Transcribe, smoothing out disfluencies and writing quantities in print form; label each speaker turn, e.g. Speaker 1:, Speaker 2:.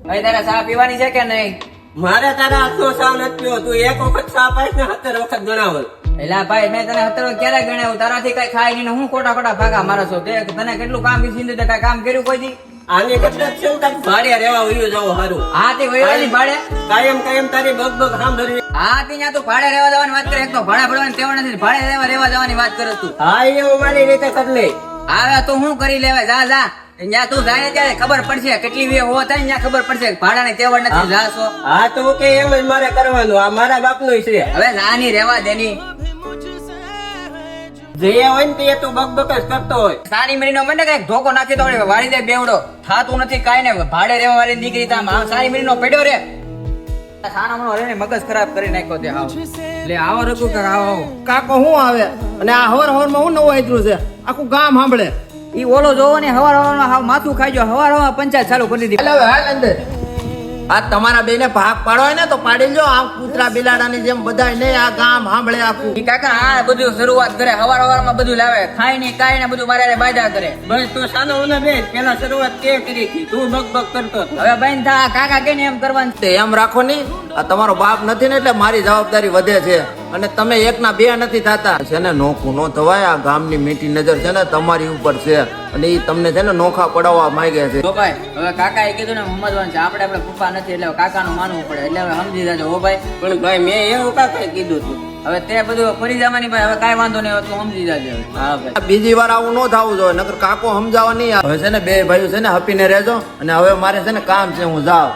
Speaker 1: ભાઈ તારે ચા પીવાની છે કે નહીં?
Speaker 2: મારે તારા હાથનો ચા નથી પીવો. તું એક વખત ચા પાઈશ ને 17 વખત ગણાવલ.
Speaker 1: એલા ભાઈ મેં તને અત્યારે ક્યારે ગણાવ્યું? તારાથી કઈ ખાઈ નહીં હું ખોટા ખોટા ભાગા મારો છો. તને કેટલું કામ કીધું તે કઈ કામ કર્યું કોઈ દી?
Speaker 2: આને કેટલા ચિંતા ભાડે રહેવા વયું જવું સારું.
Speaker 1: હા તે વહીવાની ભાડે
Speaker 2: કાયમ તારી બગ સાંભળવી.
Speaker 1: હા તે ત્યાં તું ભાડે રહેવા જવાની વાત કરે. એક તો ભાડા ભરવાની તેવા નથી, ભાડે રહેવા જવાની વાત કરે તું.
Speaker 2: હા એવું મારી રીતે કરી લે.
Speaker 1: હવે તો હું કરી લેવાય? જા ત્યાં તું જાય ત્યારે ખબર પડશે કેટલી વે હો થાય ત્યાં ખબર પડશે. ભાડાની તેવડ નથી જાશો.
Speaker 2: હા તો કે એમ જ મારે કરવાનું. આ મારા બાપનું છે.
Speaker 1: હવે જાની રહેવા દેની.
Speaker 2: જે હોય ને તે તું બક જ કરતો હોય.
Speaker 1: સારી મરીનો મને કઈક ધોકો નાખી તો વાળી દે બેવડો. થાતું નથી કાઈ ને ભાડે રહેવા વાળી દીકરી તામ સારી મરીનો પડ્યો રે. સાના મનો રે મગજ ખરાબ કરી નાખ્યો તે હાવ. લે આવો રઘુ કાકા આવો.
Speaker 3: કાકો હું આવે અને આ હવાર માં હું નવું આયતું છે. આખું ગામ સાંભળે.
Speaker 1: ઈ ઓલો જોવો ને હવારમાં હાવ માથું ખાઈ ગયો. હવારમાં પંચાયત ચાલુ કરી દીધી.
Speaker 3: હાલ હવે હાલ અંદર. આ તમારા બેને ભાગ પાડો હોય ને તો પાડી લો. આમ કૂતરા બિલાડાની જેમ બધાય નહીં આ ગામ સાંભળે આખું.
Speaker 1: ઈ કાકા આ બધું શરૂઆત કરે. હવારમાં બધું લાવે ખાઈ ને કાઈ ને બધું મારે બાજા કરે.
Speaker 2: બસ તું સાનો ઓને બે પેલા શરૂઆત તે કરી હતી. તું બક કરતો હતો.
Speaker 1: હવે બેન થા કાકા કે એમ કરવાનું.
Speaker 3: તે એમ રાખો ની. આ તમારો બાપ નથી ને એટલે મારી જવાબદારી વધે છે. અને તમે એકના બે નથી થતા. છે ને નોખું નો થવાય. આ ગામની મીઠી નજર છે ને તમારી ઉપર છે અને ઈ તમને છે ને નોખા પડાવવા માંગે છે.
Speaker 1: તો ભાઈ હવે કાકા એ કીધું ને સમજવાનું છે. આપણે પપ્પા નથી એટલે કાકાનું માનવું પડે. એટલે હવે સમજી જાજો હો ભાઈ.
Speaker 2: પણ ભાઈ મેં એવું કાંઈ કીધું તું.
Speaker 1: હવે તે બધું ફરી જવાની ભાઈ. હવે કાઈ વાંધો નહીં. તું સમજી જાજે.
Speaker 2: હા ભાઈ
Speaker 3: બીજી વાર આવું ન થવું જોઈએ. નકર કાકો સમજાવવા નહીં આવે. હવે છે ને બે ભાઈઓ છે ને હપીને રહેજો. અને હવે મારે છે ને કામ છે હું જાઉં.